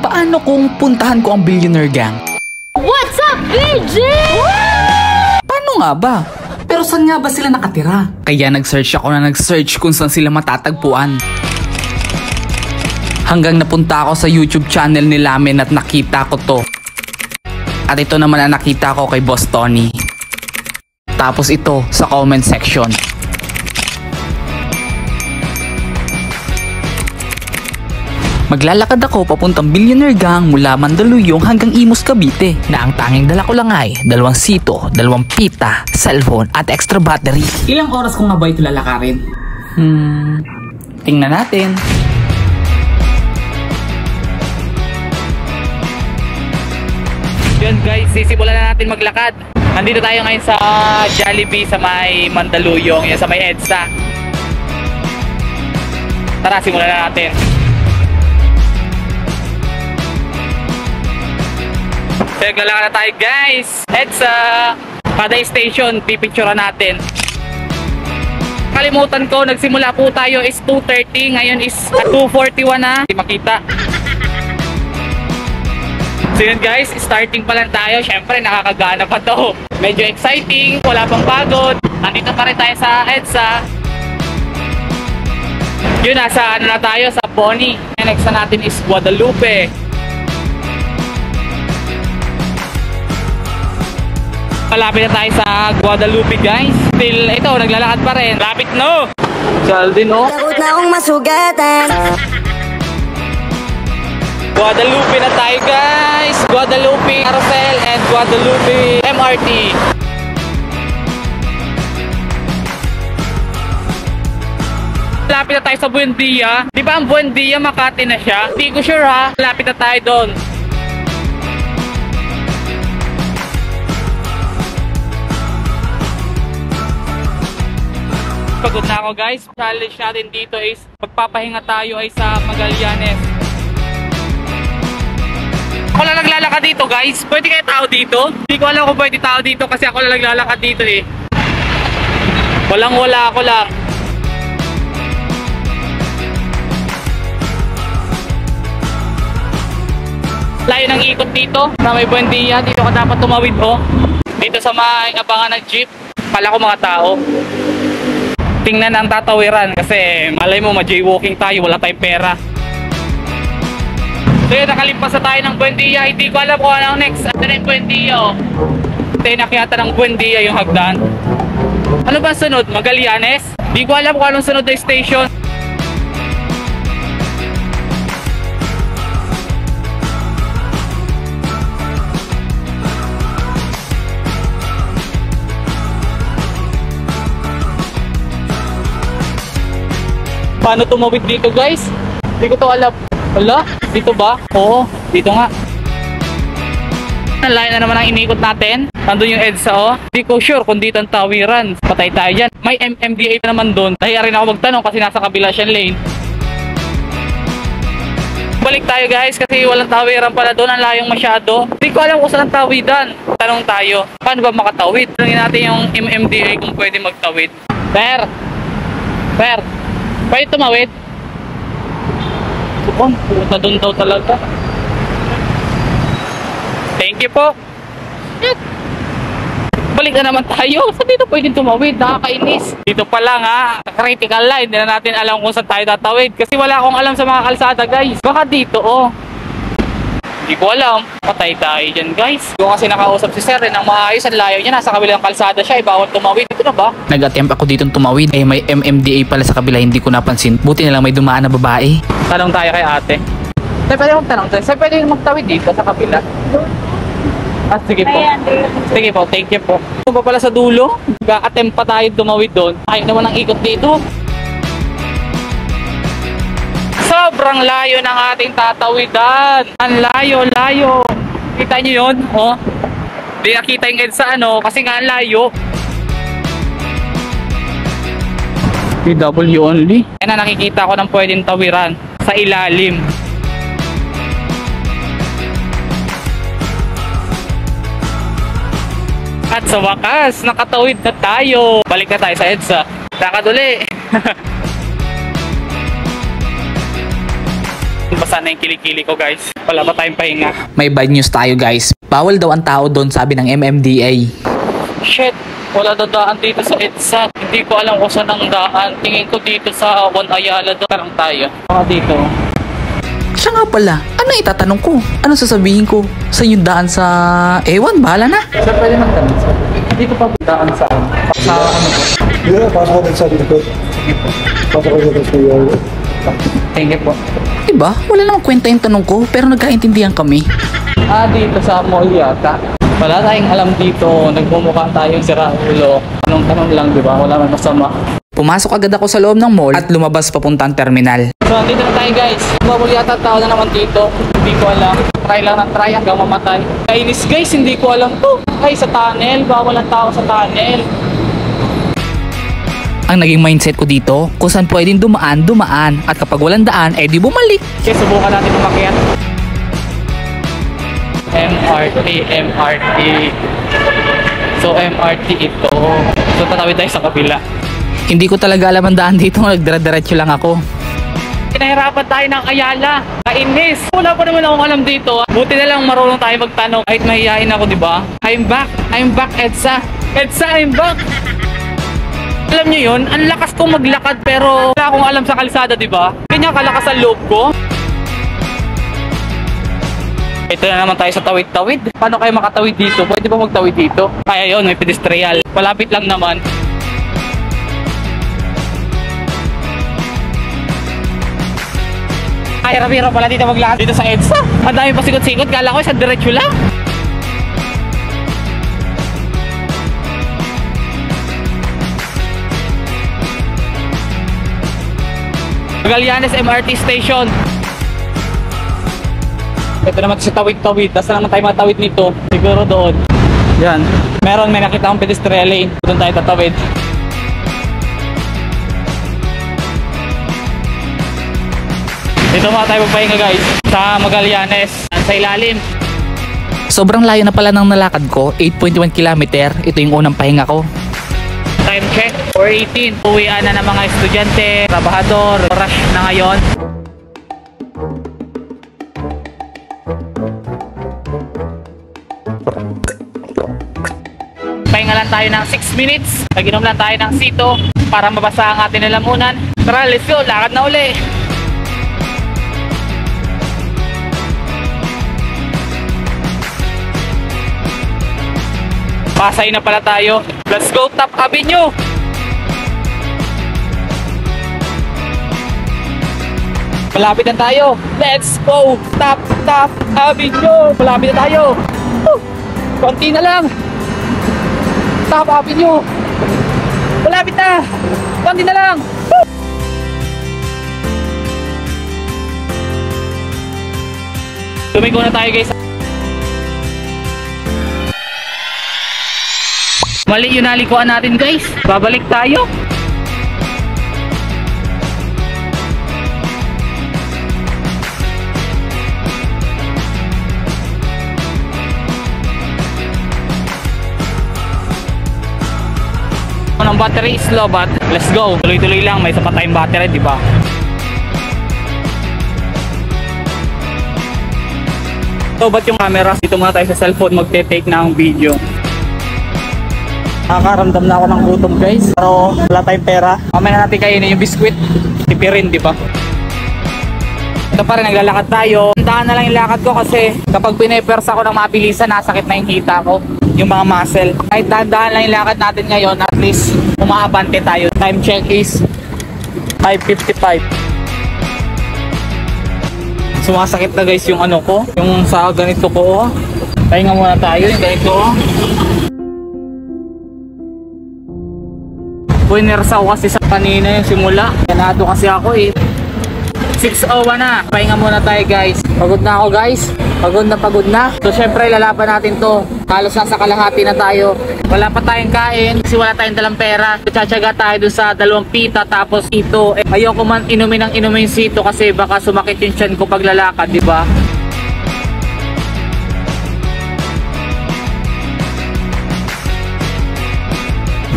paano kung puntahan ko ang Billionaire Gang? What's up, BG? Paano nga ba? Pero saan nga ba sila nakatira? Kaya nag-search ako na nag-search kung saan sila matatagpuan. Hanggang napunta ako sa YouTube channel ni Lamin at nakita ko to. At ito naman ang nakita ko kay Boss Tony. Tapos ito sa comment section. Maglalakad ako papuntang Billionaire Gang mula Mandaluyong hanggang Imus, Cavite na ang tanging dala ko lang ay 2 sito, 2 pita, cellphone at extra battery. Ilang oras ko nga ba ito lalakarin? Tingnan natin. Yun guys, sisimulan na natin maglakad. Nandito tayo ngayon sa Jollibee sa may Mandaluyong, yan sa may EDSA. Tara, simulan na natin. So, naglalakad na tayo guys. EDSA. Kada station, pipicturean natin. Kalimutan ko, nagsimula po tayo is 2:30. Ngayon is 2:41 na. Hindi makita. So yun guys, starting pa lang tayo. Syempre, nakakagana pa to. Medyo exciting, wala pang pagod. Nandito pa rin tayo sa EDSA. Yun, nasa ano na tayo, sa Bonnie. Next na natin is Guadalupe. Malapit na tayo sa Guadalupe guys. Still, ito, naglalakad pa rin. Lapit no! Sheldon oh. Takot na akong masugatan. Guadalupe na tayo guys. Guadalupe Carousel and Guadalupe MRT. Lapit na tayo sa Buendia. Di ba ang Buendia Makati na siya? Hindi ko sure ha. Lapit na tayo doon. Pagod na ako guys. Challenge natin dito is magpapahinga tayo ay sa Magallanes. Ako lang naglalakad dito guys. Pwede kayo tao dito? Hindi ko alam kung pwede tao dito kasi ako lang naglalakad dito eh. Walang wala ako lang. Layo ng ikot dito na may Buendia. Dito ka dapat tumawid oh. Dito sa may abangan ng jeep. Pala ko mga tao. Tingnan ang tatawiran kasi malay mo ma-jaywalking tayo, wala tayong pera. So yun, nakalimpas na tayo ng Buendia. Hindi ko alam kung ano next. Ito na yung Buendia oh. Tinakyata ng Buendia yung hagdan. Ano ba sunod? Magallanes? Hindi ko alam kung anong sunod na station. Paano tumawid dito guys? Hindi ko to alam. Wala? Dito ba? Oo, dito nga. Layo na naman ang inikot natin. Nandun yung EDSA oh. Hindi ko sure kung dito ang tawiran. Patay tayo dyan. May MMDA na naman doon. Nahiya rin ako magtanong kasi nasa kabila siyang lane. Balik tayo guys kasi walang tawiran pala doon. Ang layong masyado. Hindi ko alam kung saan ang tawidan. Tanong tayo, paano ba makatawid? Tanongin natin yung MMDA kung pwede magtawid. Sir! Sir! Pwede tumawid? Kupon, pumunta doon daw talaga. Thank you po. Balik na naman tayo. Sa dito pwede tumawid, nakakainis. Dito pa lang ha, critical line. Hindi na natin alam kung saan tayo tatawid. Kasi wala akong alam sa mga kalsada guys. Baka dito oh. Hindi ko alam. Patay tayo dyan guys. Yung kasi nakausap si sir ng maayos. Ang layo niya. Nasa kabilang kalsada siya. Bawal tumawid. Ito na ba? Nag-attempt ako dito tumawid. Eh may MMDA pala sa kabila. Hindi ko napansin. Buti na lang may dumaan na babae. Tanong tayo kay ate. Sir, pwede magtanong tayo. Sir, pwede magtawid dito sa kabila? Ah, sige po. Sige po. Thank you po. Ito pa pala sa dulo? Nag-attempt pa tayo tumawid doon. Ayaw naman ang ikot dito. Sobrang layo ng ating tatawidan. Ang layo. Kita nyo yun? Oh. Hindi nakita yung EDSA ano kasi nga ang layo. PW only. Yan na nakikita ko ng pwedeng tawiran sa ilalim. At sa wakas, nakatawid na tayo. Balik na tayo sa EDSA. Lakad uli. Basa na yung kilikili ko guys. Wala pa tayong pahinga. May bad news tayo guys. Bawal daw ang tao doon, sabi ng MMDA. Shit, wala dadaan dito sa EDSA. Hindi ko alam kung saan ang daan. Tingin ko dito sa Juan Ayala doon. Tarang tayo. Baka dito. Siya nga pala, ano itatanong ko? Ano sasabihin ko? Sa yung daan sa... Ewan, bahala na. Sir, pwede magtanong sir. Dito pa daan saan? Sa ano po? Yeah, pasok natin sa likod. Pasok natin sa iyo. Thank you po. Diba? Wala namang kwenta yung tanong ko, pero nagkaintindihan kami. Dito sa mall yata. Wala tayong alam dito. Nagmumukha tayong siraulo. Tanong-tanong lang, di ba? Wala man masama. Pumasok agad ako sa loob ng mall at lumabas papuntang terminal. So, dito na tayo guys. Mabul yata tao na naman dito. Hindi ko alam. Try lang ng try hanggang mamatay. Kainis guys, hindi ko alam to. Ay, sa tunnel. Bawal ang tao sa tunnel. Ang naging mindset ko dito, kung saan pwedeng dumaan, dumaan. At kapag walang daan, di bumalik. Okay, subukan natin umakyat. MRT. So, MRT ito. So, tatawid tayo sa kabila. Hindi ko talaga alam ang daan dito, nagdira-diretso lang ako. Pinahirapan tayo ng Ayala. Kainis. Wala pa naman akong alam dito. Buti na lang marunong tayo magtanong. Kahit mahihayin ako, di ba? I'm back, EDSA. EDSA, I'm back. Alam nyo yun, ang lakas kong maglakad pero wala akong alam sa kalsada, di ba? Ganyan kalakas ang loob ko. Ito na naman tayo sa tawid-tawid. Paano kayo makatawid dito? Pwede ba magtawid dito? Kaya yun, may pedestrian. Malapit lang naman. Ay, hirap-hirap pala dito maglakad dito sa EDSA. Ang dami pa sikot-sikot. Kala ko sa diretso lang. Magallanes MRT Station. Ito naman si tawid-tawid. Tapos naman tayo matawid nito. Siguro doon. Yan. May nakita akong pedestrian lane. Doon tayo tatawid. Dito mga tayo magpahinga guys. Sa Magallanes. Sa ilalim. Sobrang layo na pala ng nalakad ko, 8.1 kilometer. Ito yung unang pahinga ko. Time check, 4:18. Uwian na ng mga estudyante, trabahador, rush na ngayon. Pahinga lang tayo ng 6 minutes. Naginom lang tayo ng sito para mabasa ang ating lalamunan. Tara, let's go, lakad na uli. Pasay na pala tayo. Let's go, Top Avenue! Malapit na tayo. Let's go, Top Avenue! Malapit na tayo. Konti na lang. Top Avenue! Malapit na. Konti na lang. Tumigo na tayo guys. Mali yung nalikuan natin guys. Babalik tayo. Ang battery is low but let's go. Tuloy-tuloy lang. May sapat tayong battery, di ba? So, ba't yung camera? Dito muna tayo sa cellphone magte-take ng video. Nakakaramdam na ako ng gutom guys. Pero wala tayong pera. Mamaya na natin kainin yung biskwit. Tipirin, di ba? Ito pa rin, naglalakad tayo. Tandaan na lang yung lakad ko kasi kapag pinepers ako ng mabilisan, nasakit na yung hita ko. Yung mga muscle. Kahit tandaan lang yung lakad natin ngayon, at least umaabante tayo. Time check is 5:55. Sumasakit na guys yung ano ko. Yung sa ganito ko. Pahinga muna tayo yung ganito. Puinersa ko kasi sa kanina yung simula. Ganado kasi ako eh. 6:01 na. Pahinga muna tayo guys. Pagod na ako guys. Pagod na. So syempre lalaban natin to. Halos nasa kalahati na tayo. Wala pa tayong kain kasi wala tayong dalang pera. Tsatsaga tayo dun sa 2 pita tapos ito. Ayoko man inumin sito kasi baka sumakit yung tiyan ko pag lalakad, di ba?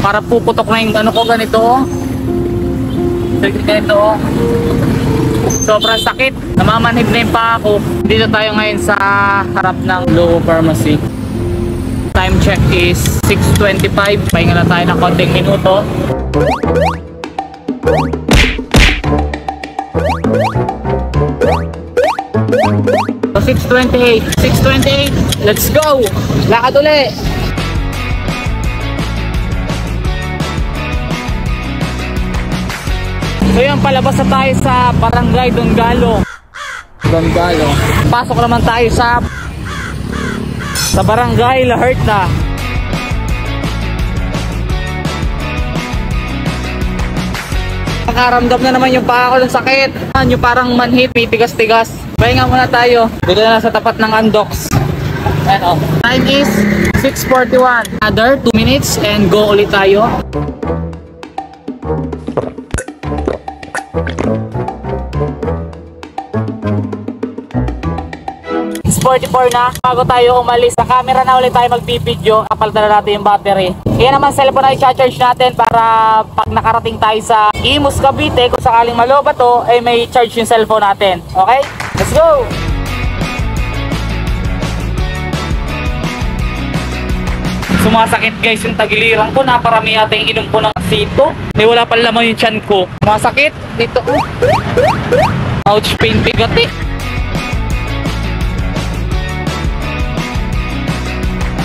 Para puputok na yung ano ko ganito. Ganito. Sobrang sakit. Namamanhid na yung paa ko. Dito tayo ngayon sa harap ng Logo Pharmacy. Time check is 6:25. Pahinga na tayo ng konting minuto. So 6:28. Let's go! Lakad uli! So yun, palabas na tayo sa Barangay Dongalo. Pasok naman tayo sa Barangay La Huerta. Nakaramdam na naman yung paa ko ng sakit. Yung parang manhit, tigas-tigas. Pahinga muna tayo. Dito na sa tapat ng Andox. Ayan, time is 6:41. Another 2 minutes and go ulit tayo. 44 na. Bago tayo umalis, sa camera na ulit tayo magbibideo. Kapalitan na natin yung battery. Kaya naman cellphone na i-charge natin para pag nakarating tayo sa Imus, Cavite, kung sakaling maloba to, ay may charge yung cellphone natin. Okay? Let's go! Sumasakit guys yung tagiliran ko. Naparami yata yung inom ko ng sito. Wala pala naman yung tiyan ko. Sumasakit dito. Ouch, pain, bigat eh.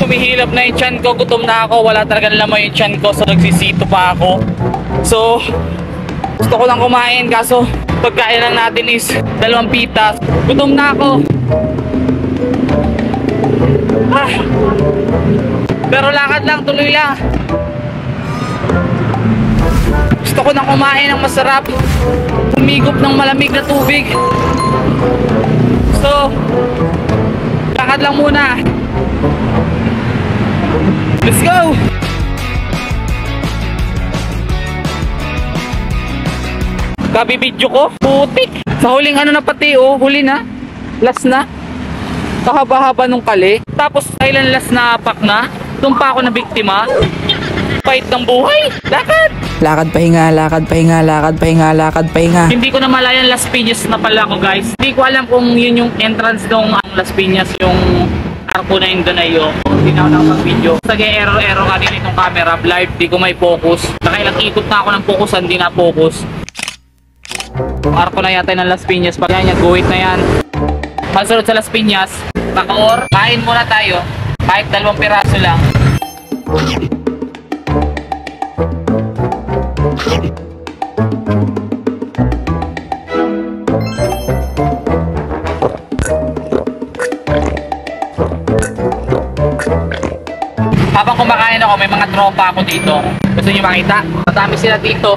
Humihilap na yung tiyan ko, gutom na ako, wala talaga naman yung tiyan ko, so nagsisito pa ako. So, gusto ko lang kumain, kaso pagkain lang natin is 2 pitas. Gutom na ako. Pero lakad lang, tuloy lang. Gusto ko nang kumain ng masarap, humigop ng malamig na tubig. So, lakad lang muna. Let's go! Kabibidyo ko, putik. Sa huling ano na pati, huli na. Last na. Kahaba-haba nung kali. Tapos kailan last na apak na. Doon pa ako na biktima. Pait ng buhay. Lakad! Lakad pahinga, lakad pahinga, lakad pahinga, lakad pahinga. Hindi ko na malayan Las Piñas na pala ako guys. Hindi ko alam kung yun yung entrance ng Las Piñas, yung arko na yun doon na yun. Hindi na ako nakapag-video. Error kanina itong camera. Blurred, di ko may focus. Nakailang ikot na ako ng focus, hindi na focus. Arko na yata ng Las Piñas. Pag yan, guhit na yan. Pasunod sa Las Piñas, Bacoor, kain muna tayo. Kahit 2 piraso lang. Habang kumakain ako, may mga tropa ako dito. Gusto niyo makita? Madami sila dito.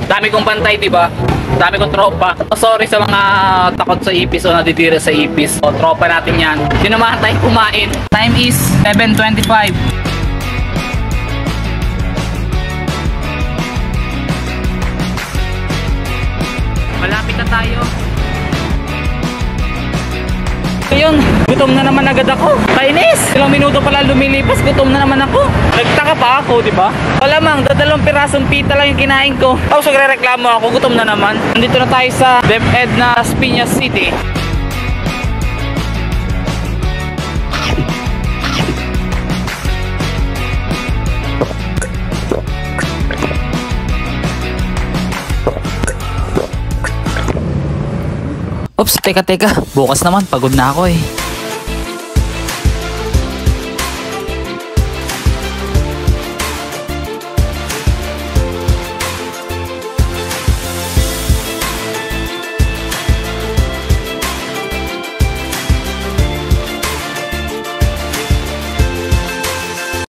Dami kong bantay, diba? Dami kong tropa. Sorry sa mga takot sa ipis o nadidira sa ipis. O, tropa natin yan. Sinamahan tayo kumain. Time is 7:25. Malapit na tayo. Ayun, gutom na naman agad ako. Kainis! Ilang minuto pala lumilipas, gutom na naman ako. Nagtaka pa ako, di ba? Malamang, 2 pirasong pita lang yung kinain ko. Tapos nagre-reklamo ako, gutom na naman. Nandito na tayo sa DepEd na Las Piñas City. Oops, teka. Bukas naman, pagod na ako eh.